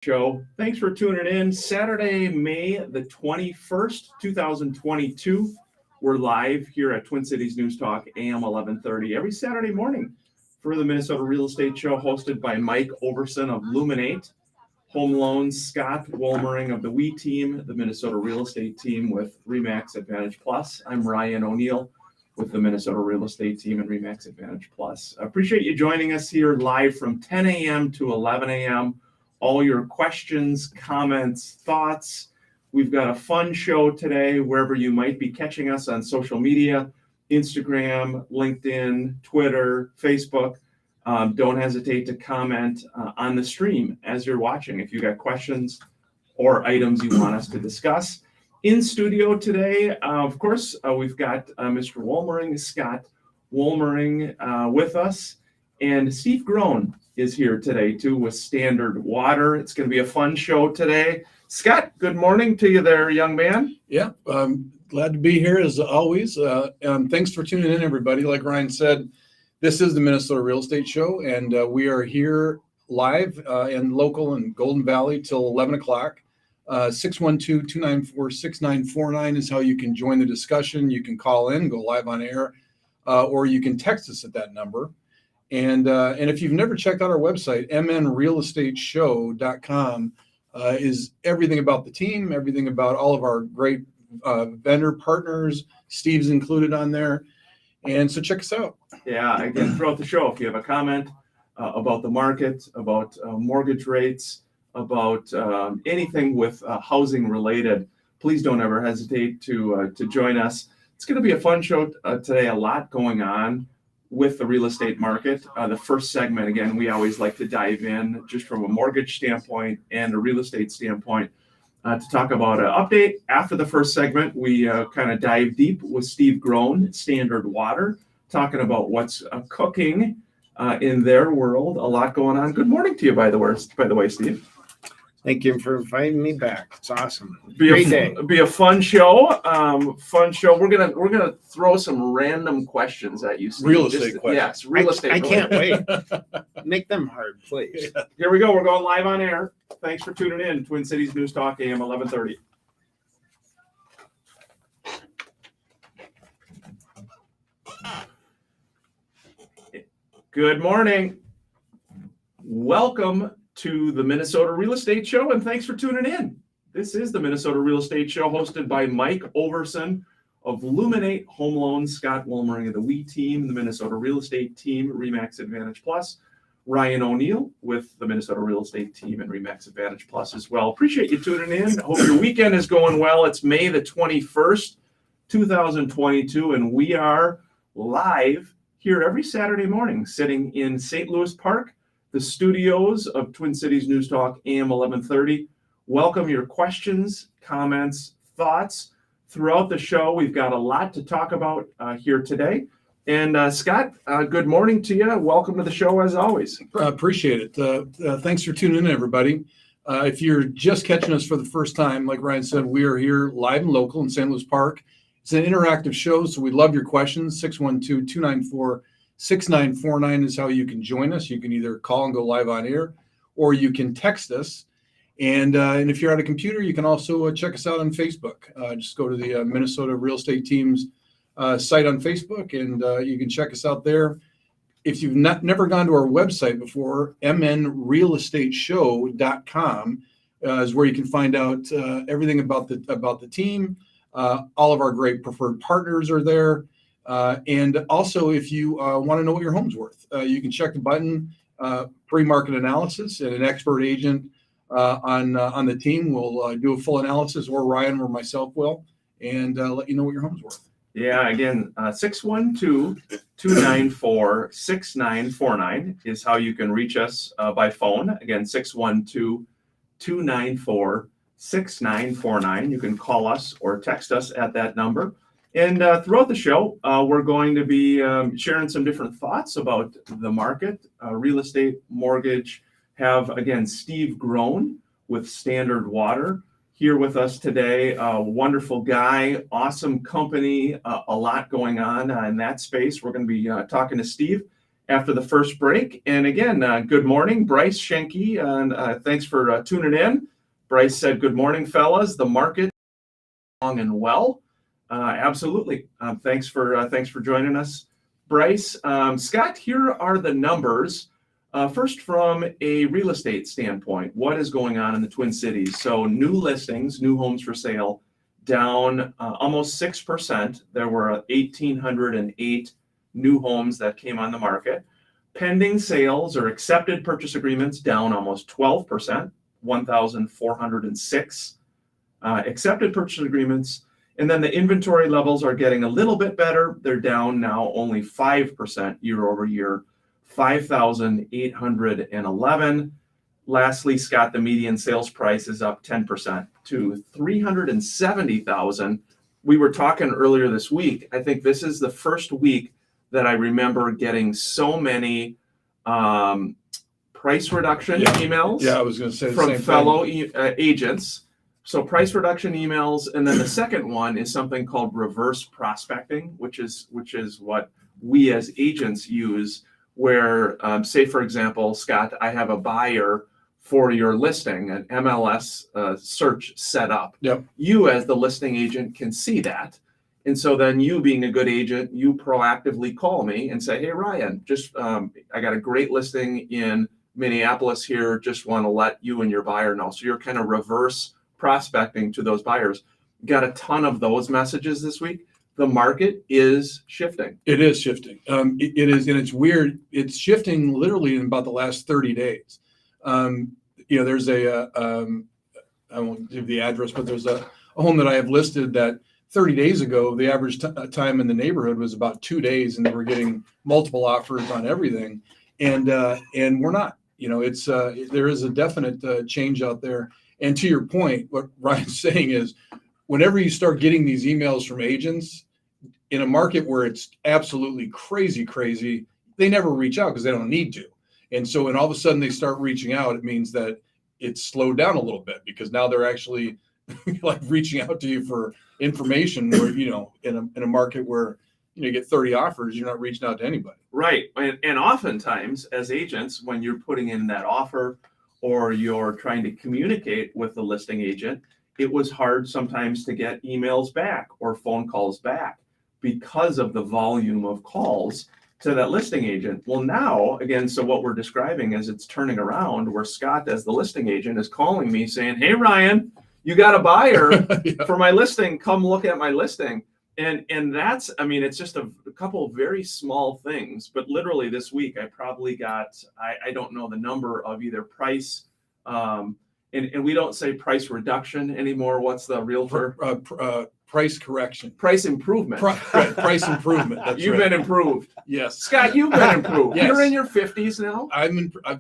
Show. Thanks for tuning in. Saturday, May the 21st, 2022. We're live here at Twin Cities News Talk, AM 1130, every Saturday morning for the Minnesota Real Estate Show, hosted by Mike Overson of Luminate Home Loans, Scott Wolmering of the We Team, the Minnesota Real Estate Team with REMAX Advantage Plus. I'm Ryan O'Neill with the Minnesota Real Estate Team and REMAX Advantage Plus. I appreciate you joining us here live from 10 a.m. to 11 a.m. All your questions, comments, thoughts. We've got a fun show today, wherever you might be catching us on social media, Instagram, LinkedIn, Twitter, Facebook. Don't hesitate to comment on the stream as you're watching if you got questions or items you want us to discuss. In studio today, of course, we've got Mr. Wolmering, Scott Wolmering with us, and Steve Groen is here today too with Standard Water. It's going to be a fun show today. Scott, good morning to you there, young man. Yeah, glad to be here as always. Thanks for tuning in, everybody. Like Ryan said, this is the Minnesota Real Estate Show, and we are here live and local in Golden Valley till 11 o'clock. 612-294-6949 is how you can join the discussion. You can call in, go live on air, or you can text us at that number. And if you've never checked out our website, mnrealestateshow.com is everything about the team, everything about all of our great vendor partners. Steve's included on there. And so check us out. Yeah, again, throughout the show, if you have a comment about the market, about mortgage rates, about anything with housing related, please don't ever hesitate to join us. It's going to be a fun show today, a lot going on with the real estate market. The first segment, again, we always like to dive in just from a mortgage standpoint and a real estate standpoint to talk about an update. After the first segment, we kind of dive deep with Steve Groen, Standard Water, talking about what's cooking in their world. A lot going on. Good morning to you, by the way, Steve. Thank you for inviting me back. It's awesome. Great day. Be a fun show. We're gonna throw some random questions at you, Steve. Real estate questions. Yes, real estate. I can't wait. Make them hard, please. Yeah. Here we go. We're going live on air. Thanks for tuning in. Twin Cities News Talk, AM 1130. Good morning. Welcome to the Minnesota Real Estate Show, and thanks for tuning in. This is the Minnesota Real Estate Show, hosted by Mike Overson of Luminate Home Loans, Scott Wolmering of the We Team, the Minnesota Real Estate Team, REMAX Advantage Plus, Ryan O'Neill with the Minnesota Real Estate Team and REMAX Advantage Plus as well. Appreciate you tuning in. Hope your weekend is going well. It's May the 21st, 2022, and we are live here every Saturday morning, sitting in St. Louis Park, the studios of Twin Cities News Talk, AM 1130. Welcome your questions, comments, thoughts throughout the show. We've got a lot to talk about here today. And Scott, good morning to you. Welcome to the show as always. Appreciate it. Thanks for tuning in, everybody. If you're just catching us for the first time, like Ryan said, we are here live and local in St. Louis Park. It's an interactive show, so we love your questions. 612-294-6949 is how you can join us. You can either call and go live on air, or you can text us. And if you're at a computer, you can also check us out on Facebook. Just go to the Minnesota Real Estate Team's site on Facebook, and you can check us out there. If you've never gone to our website before, mnrealestateshow.com is where you can find out everything about the team. All of our great preferred partners are there. And also, if you want to know what your home's worth, you can check the button, pre-market analysis, and an expert agent on the team will do a full analysis, or Ryan or myself will, and let you know what your home's worth. Yeah, again, 612-294-6949 is how you can reach us by phone. Again, 612-294-6949. You can call us or text us at that number. And throughout the show, we're going to be sharing some different thoughts about the market, real estate, mortgage. Have, again, Steve Groen with Standard Water here with us today. Wonderful guy, awesome company, a lot going on in that space. We're going to be talking to Steve after the first break. And again, good morning, Bryce Schenke, and thanks for tuning in. Bryce said, "Good morning, fellas. The market is strong and well." Absolutely. Thanks for joining us, Bryce. Scott, here are the numbers. First, from a real estate standpoint, what is going on in the Twin Cities? So new listings, new homes for sale, down almost 6%. There were 1,808 new homes that came on the market. Pending sales or accepted purchase agreements down almost 12%, 1,406 accepted purchase agreements. And then the inventory levels are getting a little bit better. They're down now only 5% year over year, 5,811. Lastly, Scott, the median sales price is up 10% to $370,000. We were talking earlier this week. I think this is the first week that I remember getting so many price reduction emails. Yeah, I was going to say the from same fellow thing. Agents. So price reduction emails, and then the second one is something called reverse prospecting, which is what we as agents use. Where, say for example, Scott, I have a buyer for your listing, an MLS search set up. Yep. You as the listing agent can see that. And so then you being a good agent, you proactively call me and say, "Hey, Ryan, just I got a great listing in Minneapolis here. Just want to let you and your buyer know." So you're kind of reverse prospecting to those buyers. Got a ton of those messages this week. The market is shifting. It is shifting. It is, and it's weird. It's shifting literally in about the last 30 days. There's I won't give the address, but there's a home that I have listed that 30 days ago, the average time in the neighborhood was about 2 days, and they were getting multiple offers on everything. And we're not. There is a definite change out there. And to your point, what Ryan's saying is, whenever you start getting these emails from agents in a market where it's absolutely crazy, they never reach out because they don't need to. And so when all of a sudden they start reaching out, it means that it's slowed down a little bit, because now they're actually like reaching out to you for information where, in a market where, you get 30 offers, you're not reaching out to anybody. Right. And oftentimes as agents, when you're putting in that offer or you're trying to communicate with the listing agent, it was hard sometimes to get emails back or phone calls back because of the volume of calls to that listing agent. Well, now, again, so what we're describing is it's turning around where Scott, as the listing agent, is calling me saying, "Hey, Ryan, you got a buyer for my listing. Come look at my listing." And that's, it's just a couple of very small things, but literally this week I probably got, I don't know the number of either price, and we don't say price reduction anymore. What's the realtor? Price correction. Price improvement. Price improvement. That's You've been improved. Yes. Scott, you've been improved. Yes. You're in your 50s now. I've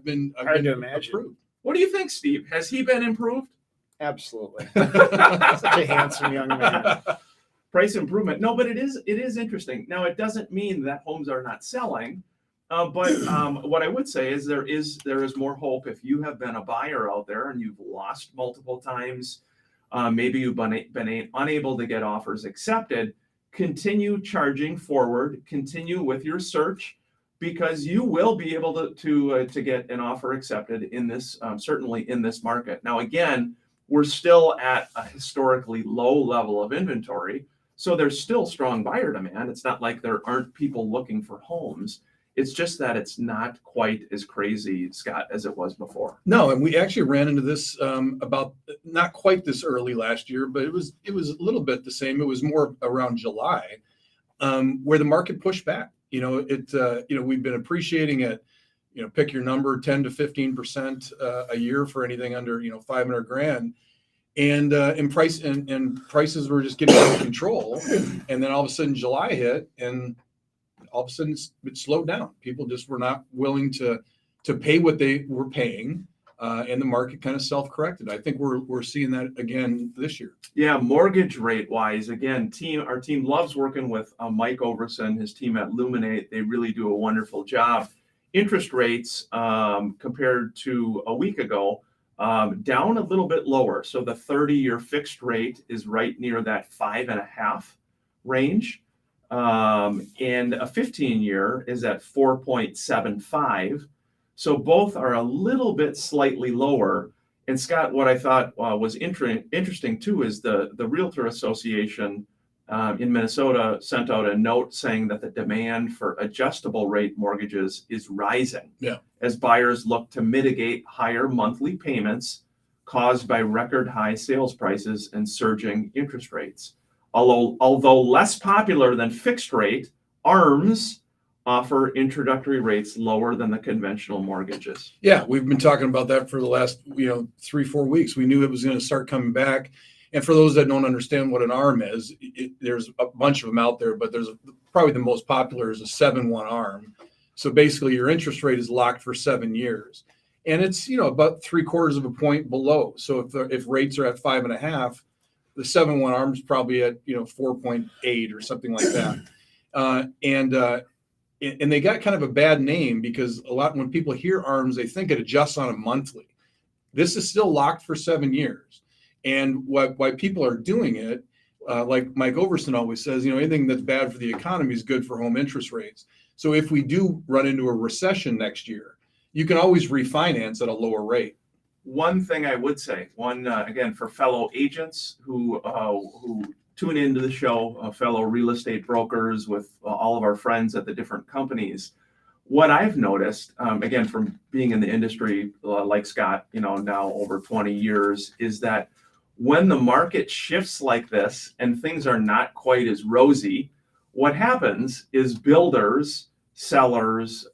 been Hard to imagine. approved. What do you think, Steve? Has he been improved? Absolutely. Such a handsome young man. Price improvement. No, but it is interesting. Now, it doesn't mean that homes are not selling, but what I would say is there is more hope. If you have been a buyer out there and you've lost multiple times, maybe you've been unable to get offers accepted, continue charging forward, continue with your search, because you will be able to get an offer accepted in this, certainly in this market. Now, again, we're still at a historically low level of inventory. So there's still strong buyer demand. It's not like there aren't people looking for homes. It's just that it's not quite as crazy, Scott, as it was before. No, and we actually ran into this about not quite this early last year, but it was a little bit the same. It was more around July, where the market pushed back. We've been appreciating it. Pick your number, 10 to 15% a year for anything under $500,000. And prices were just getting out of control. And then all of a sudden July hit, and all of a sudden it slowed down. People just were not willing to pay what they were paying, and the market kind of self-corrected. I think we're seeing that again this year. Yeah, mortgage rate wise, again, our team loves working with Mike Overson, his team at Luminate. They really do a wonderful job. Interest rates compared to a week ago, down a little bit lower. So the 30-year fixed rate is right near that 5.5 range. and a 15-year is at 4.75. So both are a little bit slightly lower. And Scott, what I thought was interesting too is the Realtor Association in Minnesota sent out a note saying that the demand for adjustable rate mortgages is rising as buyers look to mitigate higher monthly payments caused by record high sales prices and surging interest rates. Although less popular than fixed rate, ARMs offer introductory rates lower than the conventional mortgages. Yeah, we've been talking about that for the last 3-4 weeks. We knew it was going to start coming back. And for those that don't understand what an ARM is, there's a bunch of them out there, but there's probably the most popular is a 7/1 ARM. So basically, your interest rate is locked for 7 years, and it's about 3/4 of a point below. So if rates are at 5.5, the 7/1 ARM is probably at 4.8 or something like that. And they got kind of a bad name because when people hear ARMs, they think it adjusts on a monthly. This is still locked for 7 years. And why people are doing it, like Mike Overson always says, anything that's bad for the economy is good for home interest rates. So if we do run into a recession next year, you can always refinance at a lower rate. One thing I would say, again, for fellow agents who tune into the show, fellow real estate brokers with all of our friends at the different companies, what I've noticed, again, from being in the industry like Scott, now over 20 years, is that when the market shifts like this and things are not quite as rosy, what happens is builders, sellers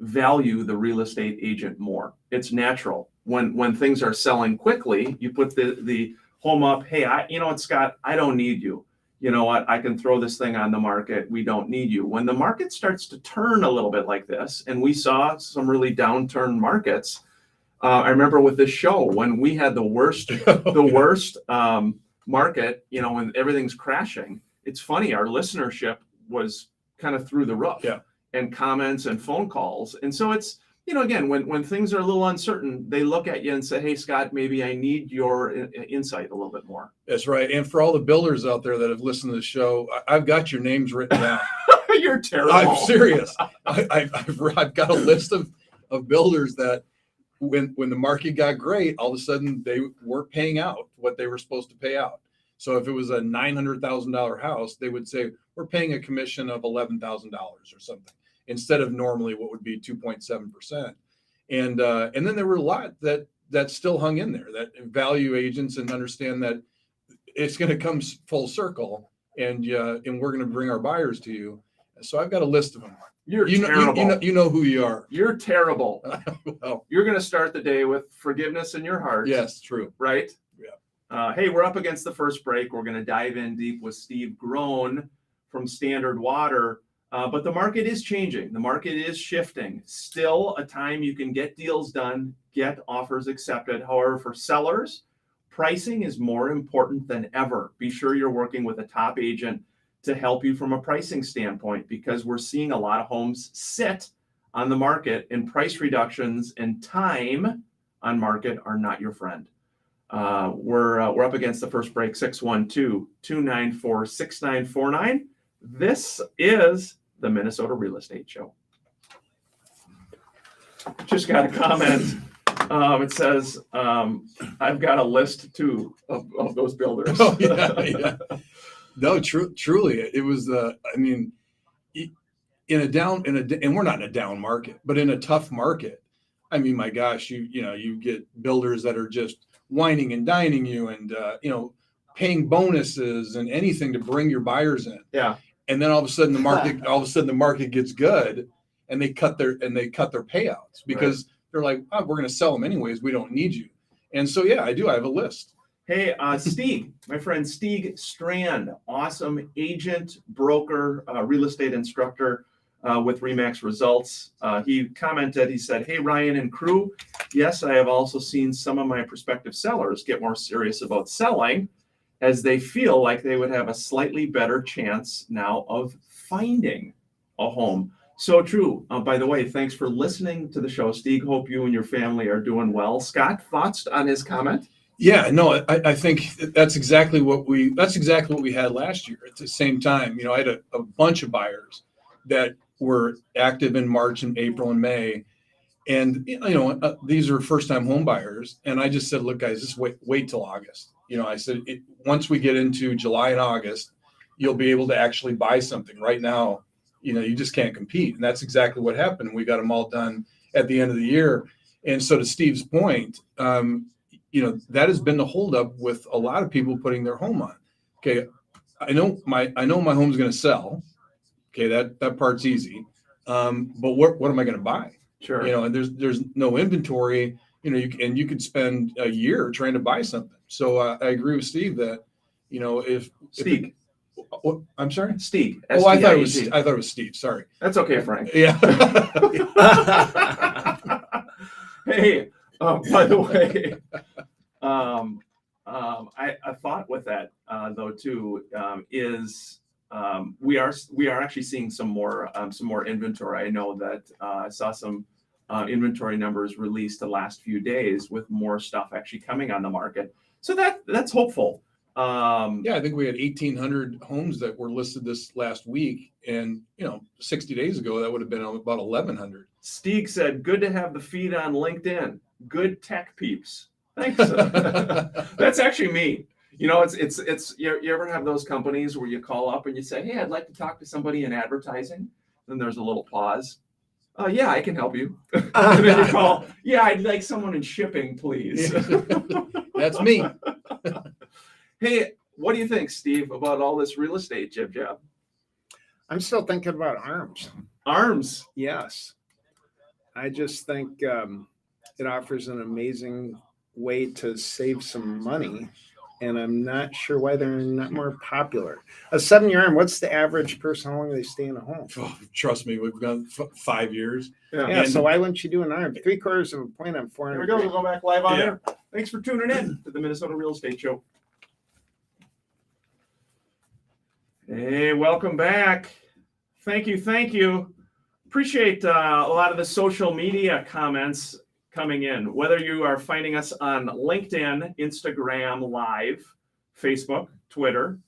value the real estate agent more. It's natural. When things are selling quickly, you put the home up. Hey, Scott, I don't need you. You know what? I can throw this thing on the market. We don't need you. When the market starts to turn a little bit like this, and we saw some really downturn markets. I remember with this show when we had the worst market, when everything's crashing. It's funny, our listenership was kind of through the roof, and comments and phone calls. And so it's, again, when things are a little uncertain, they look at you and say, hey, Scott, maybe I need your insight a little bit more. That's right. And for all the builders out there that have listened to the show, I've got your names written down. You're terrible. I'm serious. I've got a list of builders that when the market got great, all of a sudden they weren't paying out what they were supposed to pay out. So if it was a $900,000 house, they would say, we're paying a commission of $11,000 or something, instead of normally what would be 2.7%. And then there were a lot that still hung in there, that value agents and understand that it's going to come full circle, and we're going to bring our buyers to you. So I've got a list of them. You're terrible. You know who you are. You're terrible. Well, you're going to start the day with forgiveness in your heart. Yes, true. Right? Yeah. Hey, we're up against the first break. We're going to dive in deep with Steve Groen from Standard Water. But the market is changing. The market is shifting. Still a time you can get deals done, get offers accepted. However, for sellers, pricing is more important than ever. Be sure you're working with a top agent to help you from a pricing standpoint, because we're seeing a lot of homes sit on the market, and price reductions and time on market are not your friend. We're up against the first break, 612-294-6949. This is the Minnesota Real Estate Show. Just got a comment. It says, I've got a list too of those builders. Oh, yeah. No, truly, it was. In a down, and we're not in a down market, but in a tough market. I mean, my gosh, you get builders that are just whining and dining you, and paying bonuses and anything to bring your buyers in. Yeah. And then all of a sudden the market gets good, and they cut their payouts because they're like, oh, we're going to sell them anyways. We don't need you. And so, yeah, I have a list. Hey, Stieg, my friend Stieg Strand, awesome agent, broker, real estate instructor with Remax Results. He commented, he said, hey, Ryan and crew, yes, I have also seen some of my prospective sellers get more serious about selling, as they feel like they would have a slightly better chance now of finding a home. So true. By the way, thanks for listening to the show, Stieg. Hope you and your family are doing well. Scott, thoughts on his comment? Yeah, no, I think that's exactly what we had last year. At the same time, I had a bunch of buyers that were active in March and April and May, and these are first time home buyers, and I just said, look, guys, just wait till August. I said once we get into July and August, you'll be able to actually buy something. Right now, you just can't compete, and that's exactly what happened. We got them all done at the end of the year, and so to Steve's point. That has been the holdup with a lot of people putting their home on. Okay, I know my home's going to sell. Okay, that part's easy. But what am I going to buy? Sure. And there's no inventory. You could spend a year trying to buy something. So I agree with Steve that if Steve. I'm sorry, Steve. Oh, I thought it S-T-I-E-G. was Steve. Sorry. That's okay, Frank. Yeah. Hey, by the way, I thought with that though too is we are actually seeing some more inventory. I know that I saw some inventory numbers released the last few days with more stuff actually coming on the market. So that's hopeful. Yeah, I think we had 1,800 homes that were listed this last week, and 60 days ago that would have been about 1,100. Stieg said, "Good to have the feed on LinkedIn. Good tech peeps." Thanks. That's actually me. It's you ever have those companies where you call up and you say, "Hey, I'd like to talk to somebody in advertising." Then there's a little pause. Yeah, I can help you. And then you call, "Yeah, I'd like someone in shipping, please." That's me. Hey, what do you think, Steve, about all this real estate jib jab? I'm still thinking about ARMS. ARMS. Yes. I just think it offers an amazing way to save some money. And I'm not sure why they're not more popular. A 7-year ARM, what's the average person, how long do they stay in a home? Oh, trust me, we've gone 5 years. Yeah, so why wouldn't you do an ARM? 3/4 of a point on 400. Here we go. We'll go back live on Yeah. air. Thanks for tuning in to the Minnesota Real Estate Show. Hey, welcome back. Thank you. Appreciate a lot of the social media comments coming in, whether you are finding us on LinkedIn, Instagram Live, Facebook, Twitter,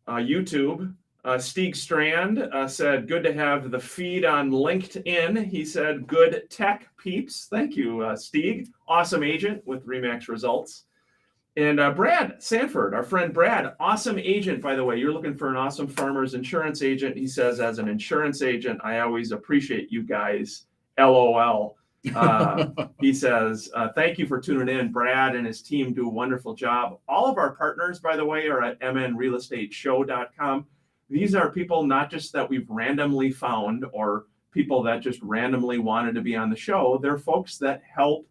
YouTube. Stieg Strand said, "Good to have the feed on LinkedIn." He said, "Good tech peeps." Thank you, Stieg. Awesome agent with RE/MAX results. And Brad Sanford, our friend Brad, awesome agent, by the way. You're looking for an awesome farmer's insurance agent. He says, as an insurance agent, I always appreciate you guys. LOL. He says, thank you for tuning in. Brad and his team do a wonderful job. All of our partners, by the way, are at mnrealestateshow.com. These are people not just that we've randomly found or people that just randomly wanted to be on the show. They're folks that help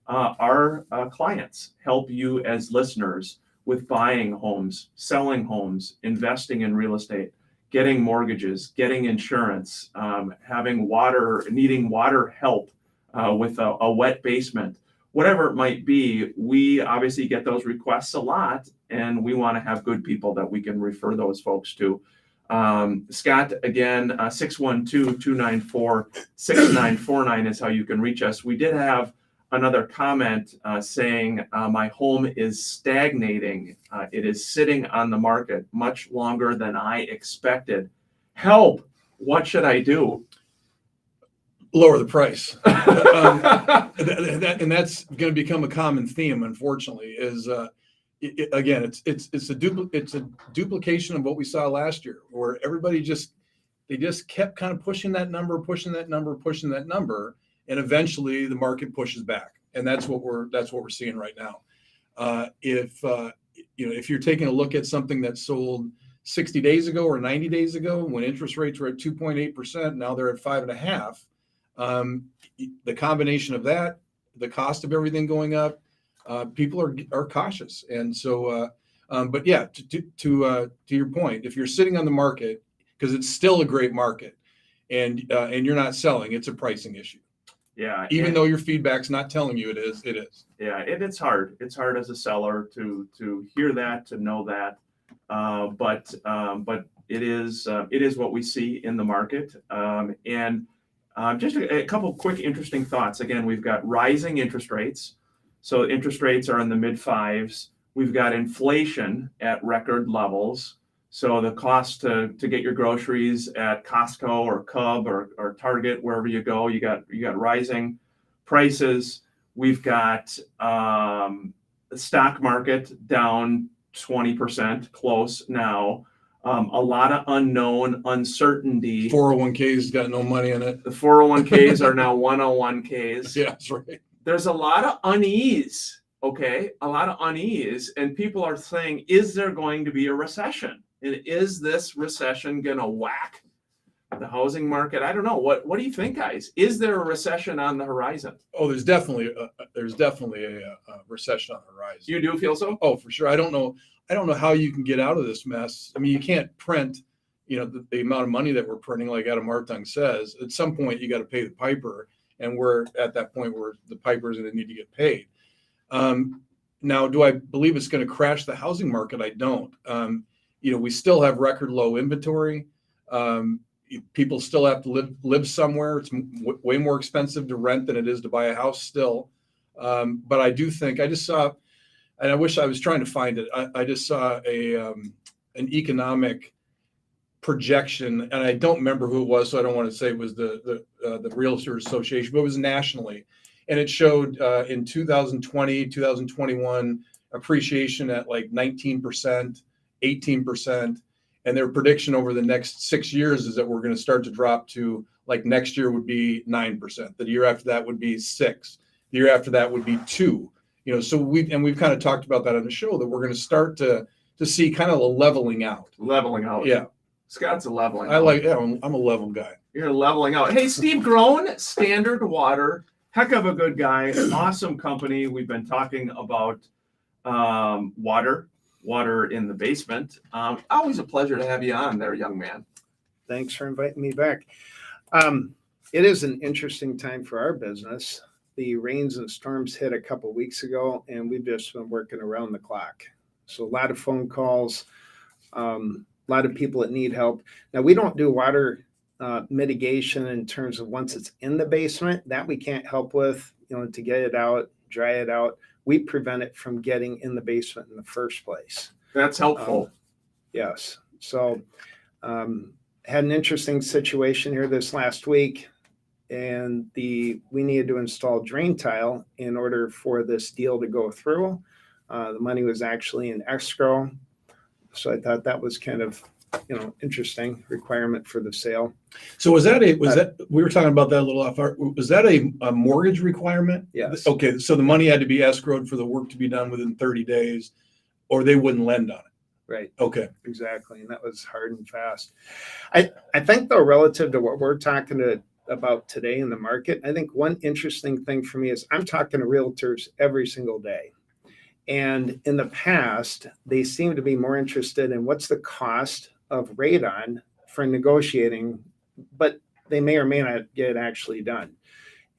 our clients, help you as listeners with buying homes, selling homes, investing in real estate, getting mortgages, getting insurance, needing water help with a wet basement, whatever it might be. We obviously get those requests a lot, and we want to have good people that we can refer those folks to. Scott, again, 612-294-6949 is how you can reach us. We did have another comment saying my home is stagnating. It is sitting on the market much longer than I expected. Help! What should I do? Lower the price. And that's going to become a common theme, unfortunately. Is again, it's a duplication of what we saw last year, where everybody just kept kind of pushing that number, and eventually the market pushes back, and that's what we're seeing right now. If you're taking a look at something that sold 60 days ago or 90 days ago, when interest rates were at 2.8%, now they're at 5.5%. The combination of that, the cost of everything going up, people are cautious, and so. But yeah, to your point, if you're sitting on the market, because it's still a great market, and you're not selling, it's a pricing issue. Yeah. Even though your feedback's not telling you it is. Yeah, it's hard. It's hard as a seller to hear that, to know that. But it is what we see in the market. And just a couple quick interesting thoughts. Again, we've got rising interest rates. So interest rates are in the mid fives. We've got inflation at record levels. So the cost to get your groceries at Costco or Cub or Target, wherever you go, you got rising prices. We've got the stock market down 20%, close now. A lot of unknown uncertainty. 401ks got no money in it. The 401ks are now 101ks. Yeah, that's right. There's a lot of unease, okay? A lot of unease. And people are saying, is there going to be a recession? And is this recession going to whack the housing market? I don't know. What do you think, guys? Is there a recession on the horizon? Oh, there's definitely a recession on the horizon. You do feel so? Oh, for sure. I don't know how you can get out of this mess. I mean, you can't print, the amount of money that we're printing, like Adam Martung says. At some point, you got to pay the piper, and we're at that point where the piper is going to need to get paid. Now, do I believe it's going to crash the housing market? I don't. We still have record low inventory. People still have to live somewhere. It's way more expensive to rent than it is to buy a house still. But I do think I just saw, and I wish I was trying to find it. I just saw an economic projection, and I don't remember who it was, so I don't want to say it was the Realtors Association, but it was nationally, and it showed in 2020, 2021 appreciation at like 19%, 18%. And their prediction over the next 6 years is that we're going to start to drop to, like, next year would be 9%. The year after that would be 6%. The year after that would be 2%. So we've kind of talked about that on the show, that we're going to start to see kind of a leveling out. Leveling out. Yeah. Scott's a leveling I out. like, yeah, I'm a level guy. You're leveling out. Hey, Steve Groen, Standard Water. Heck of a good guy. Awesome company. We've been talking about water in the basement. Always a pleasure to have you on there, young man. Thanks for inviting me back. It is an interesting time for our business. The rains and storms hit a couple of weeks ago, and we've just been working around the clock. So a lot of phone calls, a lot of people that need help. Now, we don't do water mitigation in terms of once it's in the basement. That we can't help with, to get it out, dry it out. We prevent it from getting in the basement in the first place. That's helpful. Yes. So had an interesting situation here this last week, and we needed to install drain tile in order for this deal to go through. The money was actually in escrow. So I thought that was kind of, interesting requirement for the sale. So was that we were talking about that a little off. Was that a mortgage requirement? Yes. Okay. So the money had to be escrowed for the work to be done within 30 days, or they wouldn't lend on it. Right. Okay. Exactly. And that was hard and fast. I think, though, relative to what we're talking about today in the market, I think one interesting thing for me is I'm talking to realtors every single day. And in the past, they seem to be more interested in what's the cost of radon for negotiating, but they may or may not get it actually done.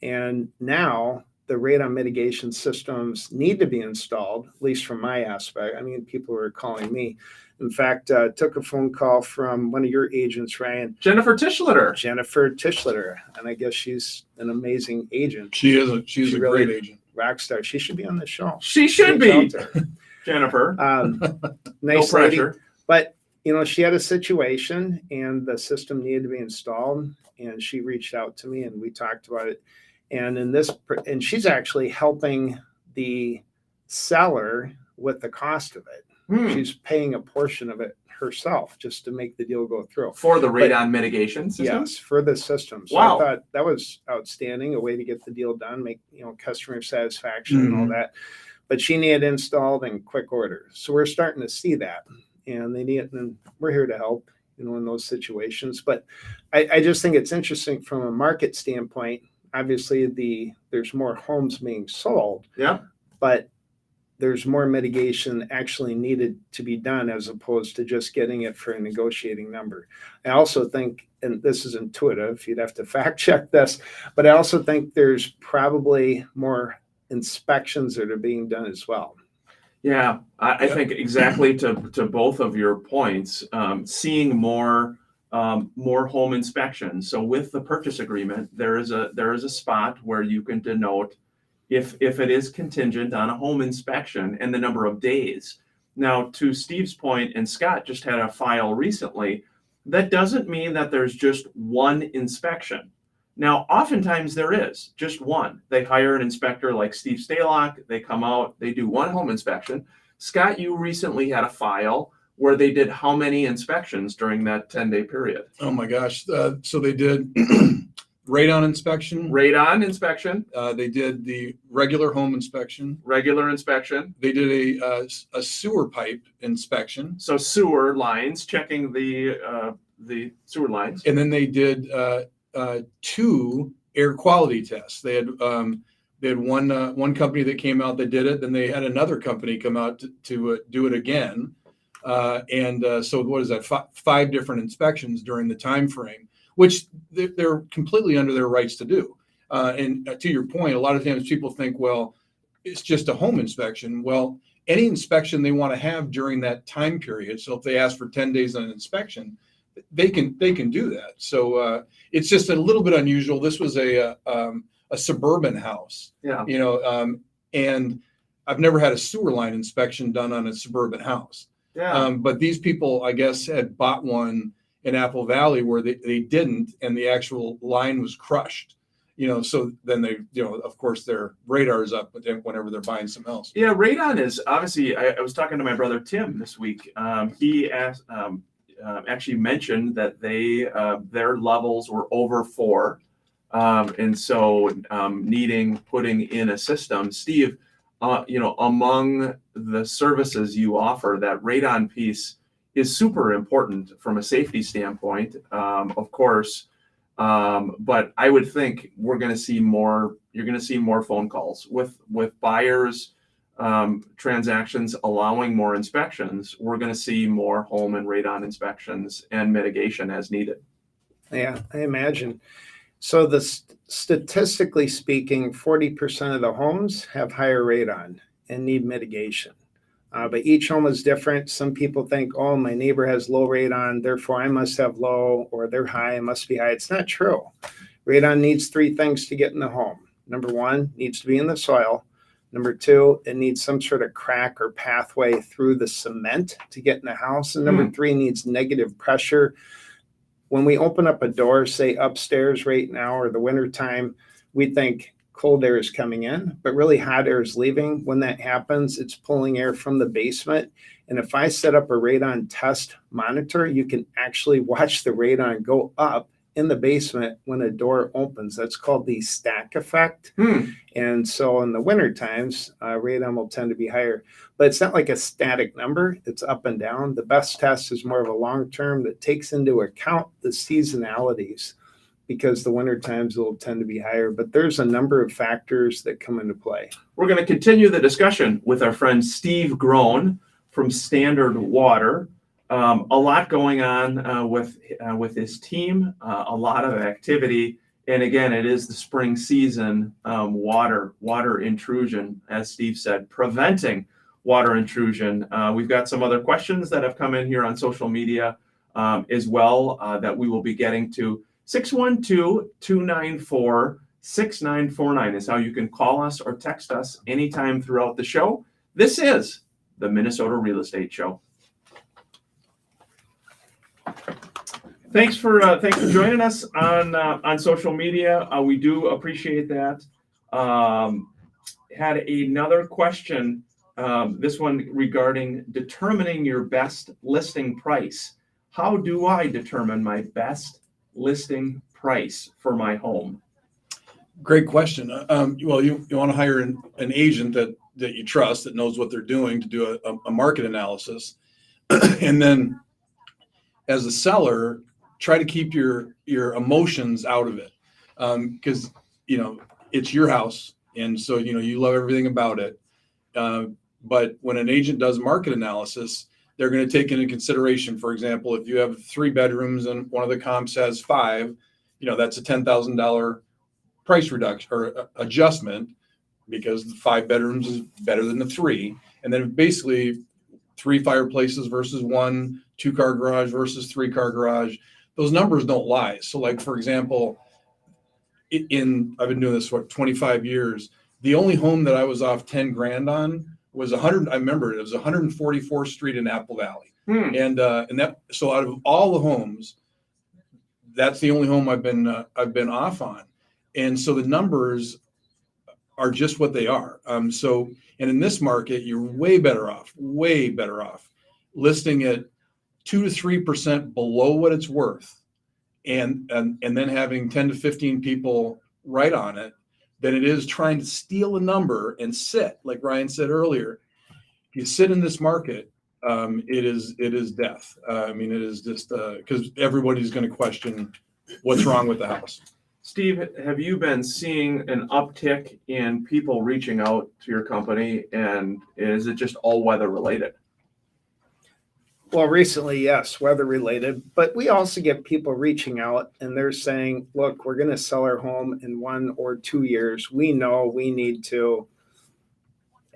And now the radon mitigation systems need to be installed, at least from my aspect. I mean, people are calling me. In fact, took a phone call from one of your agents, Ryan. Jennifer Tischlitter. And I guess she's an amazing agent. She's a really great agent. Rock star. She should be on the show. She should be. Jennifer. Nice no lady. pressure. But, she had a situation and the system needed to be installed, and she reached out to me and we talked about it. And she's actually helping the seller with the cost of it. She's paying a portion of it herself just to make the deal go through. For the radon mitigation system? Yes, for the system. So Wow. I thought that was outstanding, a way to get the deal done, make customer satisfaction and all that. But she needed installed in quick order. So we're starting to see that. And they need it, and we're here to help, in those situations. But I just think it's interesting from a market standpoint. Obviously, there's more homes being sold. Yeah. But there's more mitigation actually needed to be done as opposed to just getting it for a negotiating number. I also think, and this is intuitive, you'd have to fact check this, but I also think there's probably more inspections that are being done as well. Yeah, I think exactly to both of your points, seeing more home inspections. So with the purchase agreement, there is a spot where you can denote if it is contingent on a home inspection and the number of days. Now, to Steve's point, and Scott just had a file recently, that doesn't mean that there's just one inspection. Now, oftentimes there is just one. They hire an inspector like Steve Stalock, they come out, they do one home inspection. Scott, you recently had a file where they did how many inspections during that 10-day period? Oh my gosh. So they did radon inspection. Radon inspection, They did the regular home inspection. regular inspection, They did a sewer pipe inspection. so sewer lines, checking the sewer lines. And then they did 2 air quality tests. They had one company that came out that did it. Then they had another company come out to do it again. So what is that? 5 different inspections during the time frame, which they're completely under their rights to do. And to your point, a lot of times people think, well, it's just a home inspection. Well, any inspection they want to have during that time period. So if they ask for 10 days on an inspection, they can do that. So it's just a little bit unusual. This was a suburban house, Yeah. and I've never had a sewer line inspection done on a suburban house. Yeah. But these people, I guess, had bought one in Apple Valley where they didn't, and the actual line was crushed. So then they, of course, their radar is up whenever they're buying something else. Yeah, radon is obviously. I was talking to my brother Tim this week. He asked, actually mentioned that their levels were over 4, and so needing putting in a system. Steve, among the services you offer, that radon piece is super important from a safety standpoint, of course. But I would think we're going to see more. You're going to see more phone calls with buyers, transactions allowing more inspections. We're going to see more home and radon inspections and mitigation as needed. Yeah, I imagine. So statistically speaking, 40% of the homes have higher radon and need mitigation. But each home is different. Some people think, oh, my neighbor has low radon, therefore I must have low, or they're high, I must be high. It's not true. Radon needs 3 things to get in the home. Number 1, needs to be in the soil. Number 2, it needs some sort of crack or pathway through the cement to get in the house. And number 3, needs negative pressure. When we open up a door, say upstairs right now or the wintertime, we think cold air is coming in, but really hot air is leaving. When that happens, it's pulling air from the basement. And if I set up a radon test monitor, you can actually watch the radon go up in the basement when a door opens. That's called the stack effect. And so in the winter times, radon will tend to be higher, but it's not like a static number. It's up and down. The best test is more of a long term that takes into account the seasonalities, because the winter times will tend to be higher. But there's a number of factors that come into play. We're going to continue the discussion with our friend Steve Groen from Standard Water. A lot going on with his team, a lot of activity. And again, it is the spring season, water intrusion, as Steve said, preventing water intrusion. We've got some other questions that have come in here on social media as well that we will be getting to. 612-294-6949 is how you can call us or text us anytime throughout the show. This is the Minnesota Real Estate Show. Thanks for joining us on social media. We do appreciate that. Had another question, this one regarding determining your best listing price. How do I determine my best listing price for my home? Great question. Well, you want to hire an agent that you trust, that knows what they're doing, to do a market analysis. And then as a seller, try to keep your emotions out of it, because it's your house, and so you love everything about it. But when an agent does market analysis, they're going to take into consideration, for example, if you have 3 bedrooms and one of the comps has 5, that's a $10,000 price reduction or adjustment, because the 5 bedrooms is better than the 3. And then basically 3 fireplaces versus 1 2-car garage versus 3-car garage. Those numbers don't lie. So like, for example, I've been doing this for 25 years. The only home that I was off 10 grand on was 100. I remember it was 144th Street in Apple Valley. And that, so out of all the homes, that's the only home I've been off on. And so the numbers are just what they are. So, and in this market, you're way better off listing it 2 to 3% below what it's worth, and then having 10 to 15 people write on it, than it is trying to steal a number and sit, like Ryan said earlier. You sit in this market, it is death. I mean, it is just because everybody's going to question what's wrong with the house. Steve, have you been seeing an uptick in people reaching out to your company, and is it just all weather related? Well, recently, yes, weather related, but we also get people reaching out and they're saying, look, we're going to sell our home in 1 or 2 years. We know we need to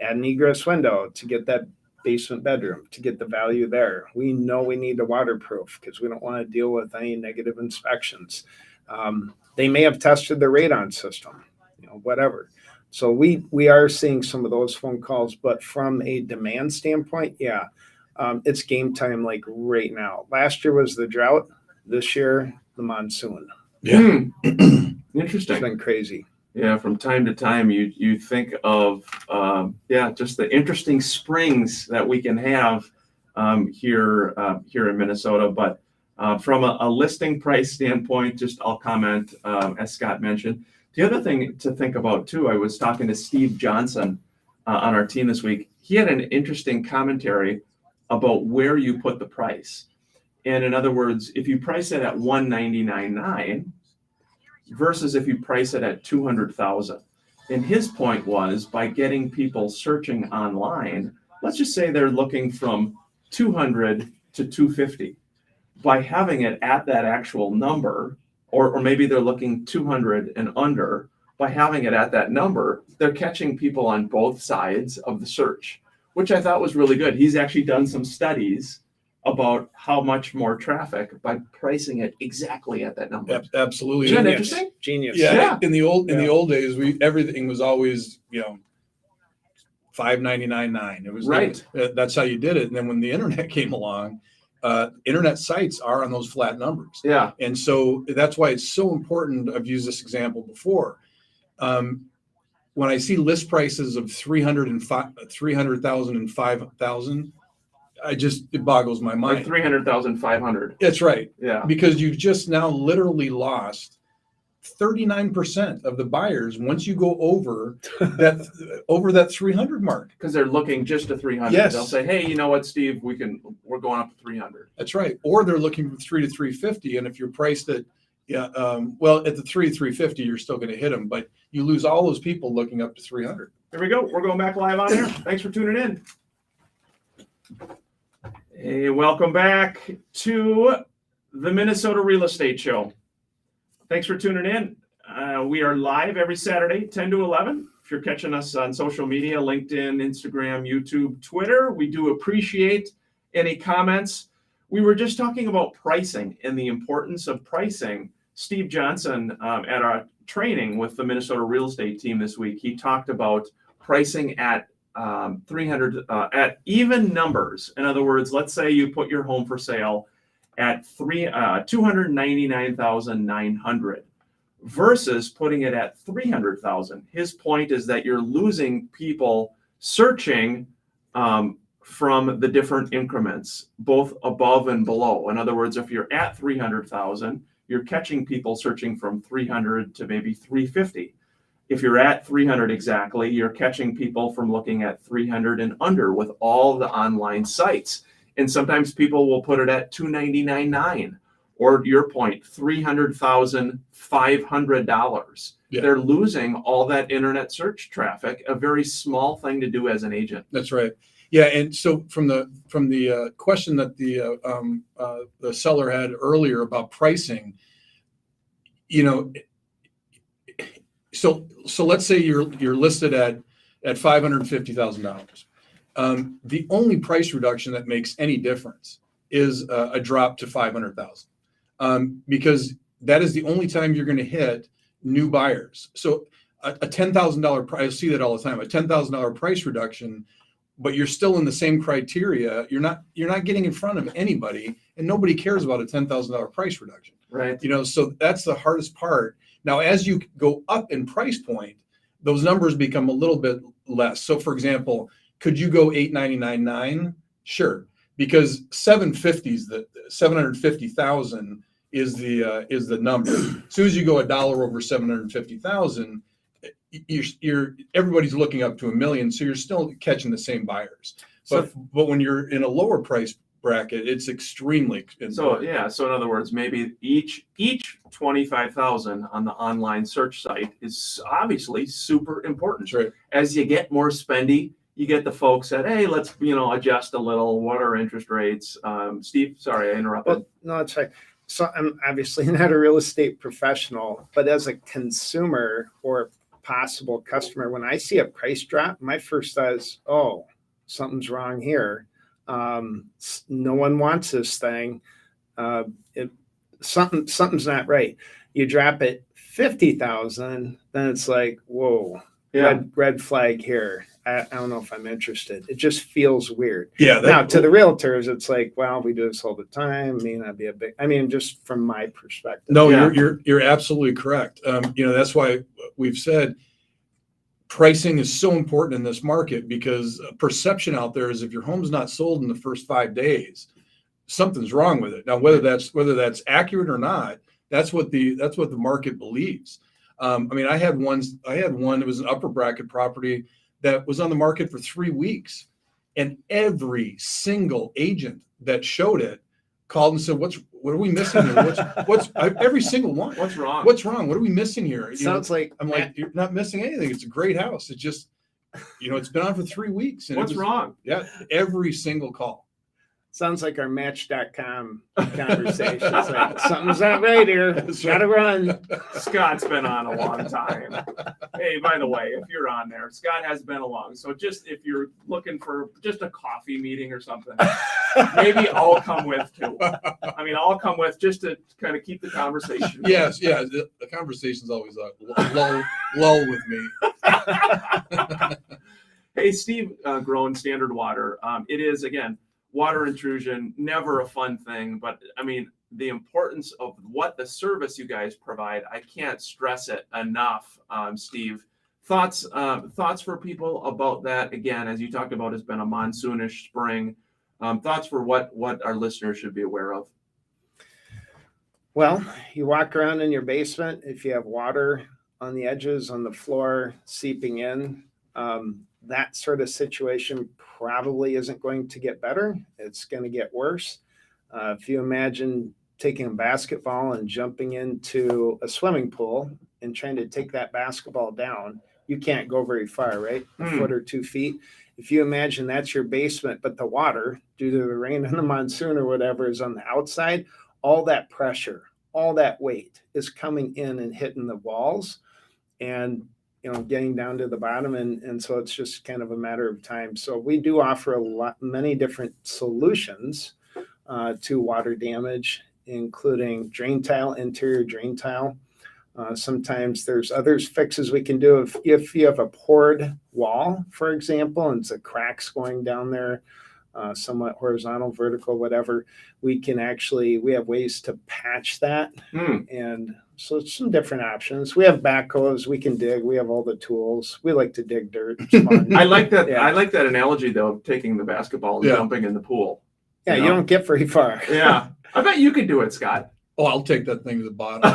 add an egress window to get that basement bedroom, to get the value there. We know we need a waterproof because we don't want to deal with any negative inspections. They may have tested the radon system, whatever. So we are seeing some of those phone calls, but from a demand standpoint, yeah. It's game time like right now. Last year was the drought. This year, the monsoon. Yeah. Interesting. It's been crazy. Yeah, from time to time, you think of just the interesting springs that we can have here in Minnesota. But from a listing price standpoint, just I'll comment as Scott mentioned. The other thing to think about too, I was talking to Steve Johnson on our team this week. He had an interesting commentary about where you put the price. And in other words, if you price it at $199.9 versus if you price it at $200,000. And his point was, by getting people searching online, let's just say they're looking from 200 to 250. By having it at that actual number, or maybe they're looking 200 and under, by having it at that number, they're catching people on both sides of the search, which I thought was really good. He's actually done some studies about how much more traffic by pricing it exactly at that number. Absolutely. Isn't that interesting? Genius. Yeah. In the old days, everything was always, $599.9. It was right. That's how you did it. And then when the internet came along, internet sites are on those flat numbers. Yeah. And so that's why it's so important. I've used this example before. When I see list prices of 300,000 and 5,000, it boggles my mind. Like 300,500. That's right. Yeah. Because you've just now literally lost 39% of the buyers once you go over that 300 mark. Because they're looking just to 300. Yes. They'll say, hey, you know what, Steve, we're going up to 300. That's right. Or they're looking from 3 to 350. And if you're priced at, at the 350, you're still going to hit them, but you lose all those people looking up to 300. Here we go. We're going back live on air. Thanks for tuning in. Hey, welcome back to the Minnesota Real Estate Show. Thanks for tuning in. We are live every Saturday, 10 to 11. If you're catching us on social media, LinkedIn, Instagram, YouTube, Twitter, we do appreciate any comments. We were just talking about pricing and the importance of pricing. Steve Johnson at our training with the Minnesota real estate team this week, he talked about pricing at 300 at even numbers. In other words, let's say you put your home for sale at 299,900 versus putting it at 300,000. His point is that you're losing people searching from the different increments, both above and below. In other words, if you're at 300,000, you're catching people searching from 300 to maybe 350. If you're at 300 exactly, you're catching people from looking at 300 and under with all the online sites. And sometimes people will put it at $299.9, or your point, $300,500. Yeah. They're losing all that internet search traffic, a very small thing to do as an agent. That's right. Yeah, and so from the question that the seller had earlier about pricing, so let's say you're listed at $550,000. The only price reduction that makes any difference is a drop to $500,000, because that is the only time you're going to hit new buyers. So a $10,000 price. I see that all the time. A $10,000 price reduction, but you're still in the same criteria. You're not getting in front of anybody, and nobody cares about a $10,000 price reduction. Right. So that's the hardest part. Now, as you go up in price point, those numbers become a little bit less. So, for example, could you go $899,900? Sure, because 750,000 is the number. As soon as you go $1 over 750,000, you're everybody's looking up to $1 million, so you're still catching the same buyers. But when you're in a lower price bracket, it's extremely important. So in other words, maybe each 25,000 on the online search site is obviously super important. That's right. As you get more spendy, you get the folks that, hey, let's adjust a little. What are interest rates? Steve, sorry I interrupted. Well, no, it's fine. So I'm obviously not a real estate professional, but as a consumer or possible customer, when I see a price drop, my first thought is, oh, something's wrong here. No one wants this thing. Something's not right. You drop it 50,000, then it's like, whoa, red flag here. I don't know if I'm interested. It just feels weird. Yeah. Now to the realtors, it's like, well, we do this all the time. May not be just from my perspective. No, you're absolutely correct. That's why we've said pricing is so important in this market, because perception out there is if your home's not sold in the first 5 days, something's wrong with it. Now, whether that's accurate or not, that's what the market believes. I had one, it was an upper bracket property that was on the market for 3 weeks, and every single agent that showed it called and said, what are we missing here? Every single one. What's wrong? What's wrong? What are we missing here? Sounds like I'm like, you're not missing anything. It's a great house. It just, it's been on for 3 weeks. And what's wrong? Yeah. Every single call. Sounds like our Match.com conversation. It's like, something's not right here. Gotta run. Scott's been on a long time. Hey, by the way, if you're on there, Scott has been along. So just if you're looking for just a coffee meeting or something, maybe I'll come with too. I'll come with just to kind of keep the conversation. Yes, yeah. The conversation's always a lull with me. Hey, Steve, Groen, Standard Water. It is, again, water intrusion, never a fun thing, but the importance of what the service you guys provide, I can't stress it enough. Steve, thoughts for people about that? Again, as you talked about, it's been a monsoonish spring. Thoughts for what our listeners should be aware of? Well, you walk around in your basement, if you have water on the edges, on the floor, seeping in, that sort of situation probably isn't going to get better. It's going to get worse. If you imagine taking a basketball and jumping into a swimming pool and trying to take that basketball down, you can't go very far, right? A foot or 2 feet. If you imagine that's your basement, but the water, due to the rain and the monsoon or whatever, is on the outside, all that pressure, all that weight is coming in and hitting the walls and getting down to the bottom. And so it's just kind of a matter of time. So we do offer many different solutions to water damage, including drain tile, interior drain tile. Sometimes there's others fixes we can do. If you have a poured wall, for example, and the cracks going down there, somewhat horizontal, vertical, whatever, we have ways to patch that. And so it's some different options. We have backhoes, we can dig, we have all the tools. We like to dig dirt. It's fun. I like that. Yeah. I like that analogy though, of taking the basketball and jumping in the pool. Yeah, you don't get very far. Yeah. I bet you could do it, Scott. Oh, I'll take that thing to the bottom.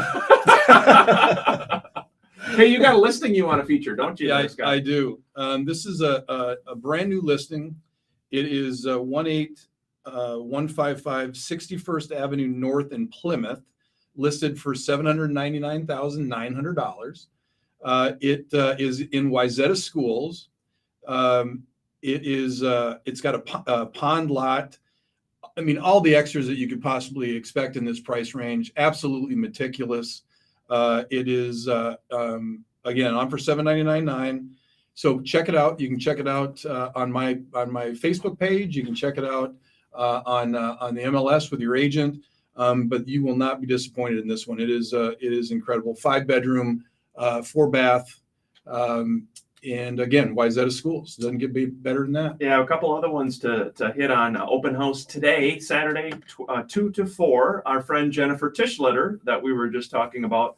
Hey, you got a listing you want to feature, don't you? Yeah, Scott? I do. This is a brand new listing. It is 18155 61st Avenue North in Plymouth, listed for $799,900. It is in Wayzata Schools. It's got a pond lot. All the extras that you could possibly expect in this price range. Absolutely meticulous. It is again on for $799,900. So check it out. You can check it out on my Facebook page. You can check it out on the MLS with your agent. But you will not be disappointed in this one. It is incredible. 5-bedroom, 4-bath, And again, Wayzata Schools doesn't get better than that. Yeah, a couple other ones to hit on. Open house today, Saturday, 2 to 4. Our friend Jennifer Tischlitter that we were just talking about.